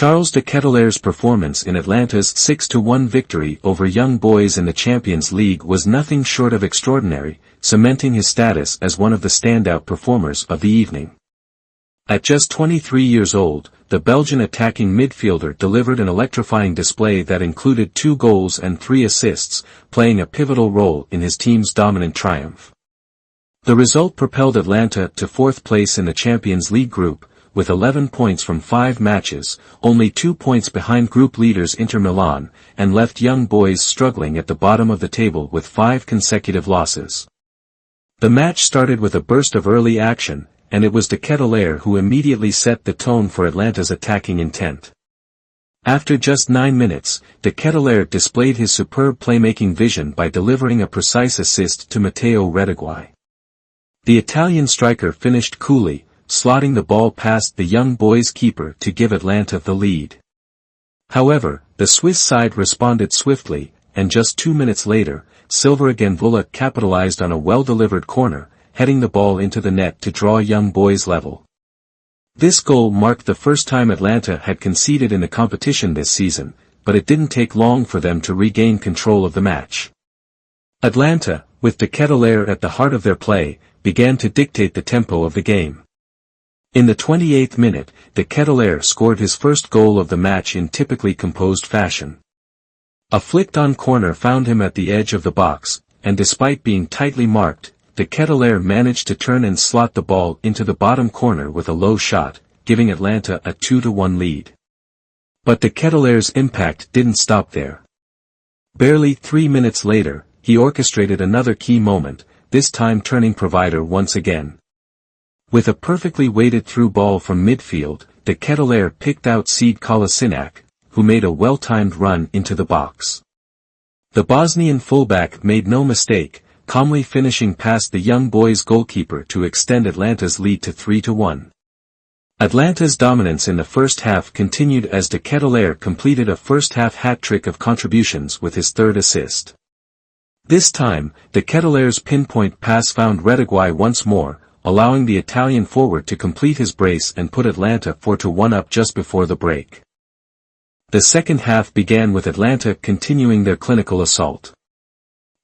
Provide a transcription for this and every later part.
Charles de Ketelaere's performance in Atlanta's 6-1 victory over Young Boys in the Champions League was nothing short of extraordinary, cementing his status as one of the standout performers of the evening. At just 23 years old, the Belgian attacking midfielder delivered an electrifying display that included 2 goals and 3 assists, playing a pivotal role in his team's dominant triumph. The result propelled Atalanta to 4th place in the Champions League group, with 11 points from 5 matches, only 2 points behind group leaders Inter Milan, and left Young Boys struggling at the bottom of the table with 5 consecutive losses. The match started with a burst of early action, and it was de Ketelaere who immediately set the tone for Atalanta's attacking intent. After just 9 minutes, de Ketelaere displayed his superb playmaking vision by delivering a precise assist to Mateo Retegui. The Italian striker finished coolly, slotting the ball past the Young Boys keeper to give Atalanta the lead. However, the Swiss side responded swiftly, and just 2 minutes later, Silver Ganvula capitalized on a well-delivered corner, heading the ball into the net to draw Young Boys level. This goal marked the first time Atalanta had conceded in the competition this season, but it didn't take long for them to regain control of the match. Atalanta, with de Ketelaere at the heart of their play, began to dictate the tempo of the game. In the 28th minute, de Ketelaere scored his first goal of the match in typically composed fashion. A flicked-on corner found him at the edge of the box, and despite being tightly marked, de Ketelaere managed to turn and slot the ball into the bottom corner with a low shot, giving Atalanta a 2-1 lead. But de Ketelaere's impact didn't stop there. Barely 3 minutes later, he orchestrated another key moment, this time turning provider once again. With a perfectly weighted through ball from midfield, de Ketelaere picked out seed Kolasinac, who made a well-timed run into the box. The Bosnian fullback made no mistake, calmly finishing past the Young Boys goalkeeper to extend Atalanta's lead to 3-1. Atalanta's dominance in the first half continued as de Ketelaere completed a first-half hat-trick of contributions with his 3rd assist. This time, de Ketelaere's pinpoint pass found Retegui once more, allowing the Italian forward to complete his brace and put Atalanta 4-1 up just before the break. The second half began with Atalanta continuing their clinical assault.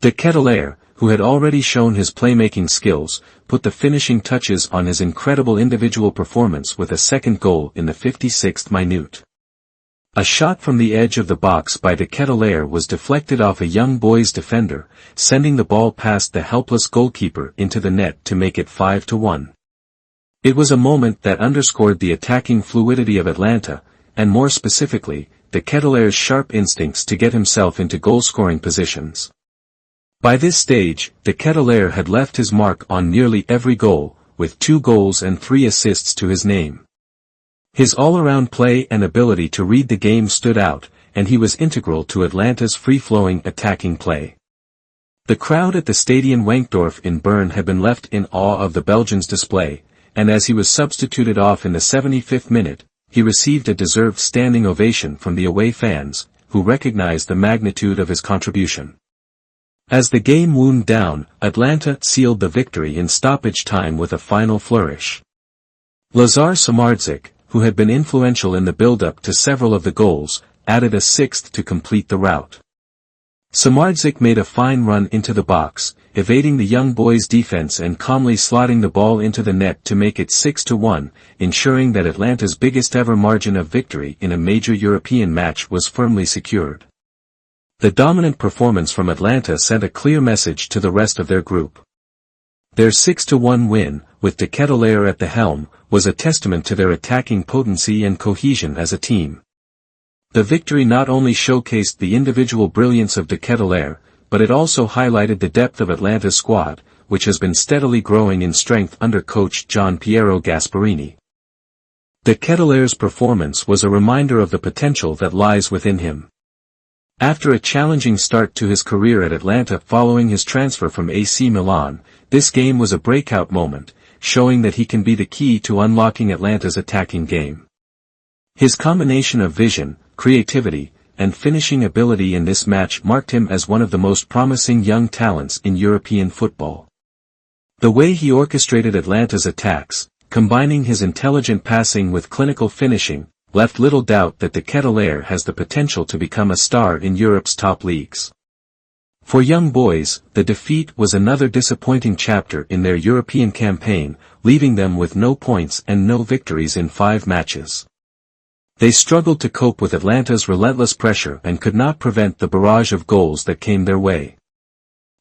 De Ketelaere, who had already shown his playmaking skills, put the finishing touches on his incredible individual performance with a second goal in the 56th minute. A shot from the edge of the box by de Ketelaere was deflected off a Young Boys defender, sending the ball past the helpless goalkeeper into the net to make it 5-1. It was a moment that underscored the attacking fluidity of Atalanta, and more specifically, de Ketelaere's sharp instincts to get himself into goal-scoring positions. By this stage, de Ketelaere had left his mark on nearly every goal, with 2 goals and 3 assists to his name. His all-around play and ability to read the game stood out, and he was integral to Atalanta's free-flowing attacking play. The crowd at the Stadion Wankdorf in Bern had been left in awe of the Belgian's display, and as he was substituted off in the 75th minute, he received a deserved standing ovation from the away fans, who recognized the magnitude of his contribution. As the game wound down, Atalanta sealed the victory in stoppage time with a final flourish. Lazar Samardžić, who had been influential in the build-up to several of the goals, added a 6th to complete the rout. Samardžić made a fine run into the box, evading the Young Boys' defense and calmly slotting the ball into the net to make it 6-1, ensuring that Atalanta's biggest ever margin of victory in a major European match was firmly secured. The dominant performance from Atalanta sent a clear message to the rest of their group. Their 6-1 win, with de Ketelaere at the helm, was a testament to their attacking potency and cohesion as a team. The victory not only showcased the individual brilliance of de Ketelaere, but it also highlighted the depth of Atalanta's squad, which has been steadily growing in strength under coach Gian Piero Gasperini. De Ketelaere's performance was a reminder of the potential that lies within him. After a challenging start to his career at Atalanta following his transfer from AC Milan, this game was a breakout moment, showing that he can be the key to unlocking Atalanta's attacking game. His combination of vision, creativity, and finishing ability in this match marked him as one of the most promising young talents in European football. The way he orchestrated Atalanta's attacks, combining his intelligent passing with clinical finishing, left little doubt that the Ketelaere has the potential to become a star in Europe's top leagues. For young boys, the defeat was another disappointing chapter in their European campaign, leaving them with no points and no victories in 5 matches. They struggled to cope with Atalanta's relentless pressure and could not prevent the barrage of goals that came their way.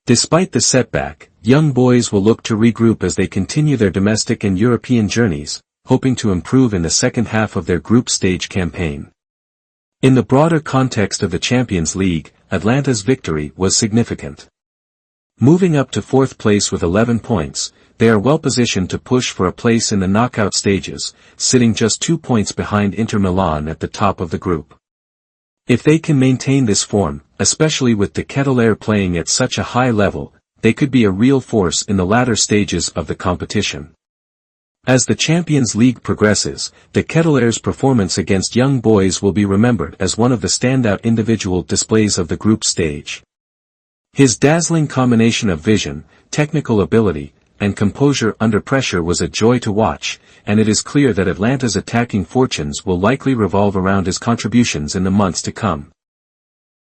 Despite the setback, young boys will look to regroup as they continue their domestic and European journeys, hoping to improve in the second half of their group stage campaign. In the broader context of the Champions League, Atalanta's victory was significant. Moving up to 4th place with 11 points, they are well positioned to push for a place in the knockout stages, sitting just 2 points behind Inter Milan at the top of the group. If they can maintain this form, especially with the Ketelaere playing at such a high level, they could be a real force in the latter stages of the competition. As the Champions League progresses, the Ketelaere's performance against young boys will be remembered as one of the standout individual displays of the group stage. His dazzling combination of vision, technical ability, and composure under pressure was a joy to watch, and it is clear that Atalanta's attacking fortunes will likely revolve around his contributions in the months to come.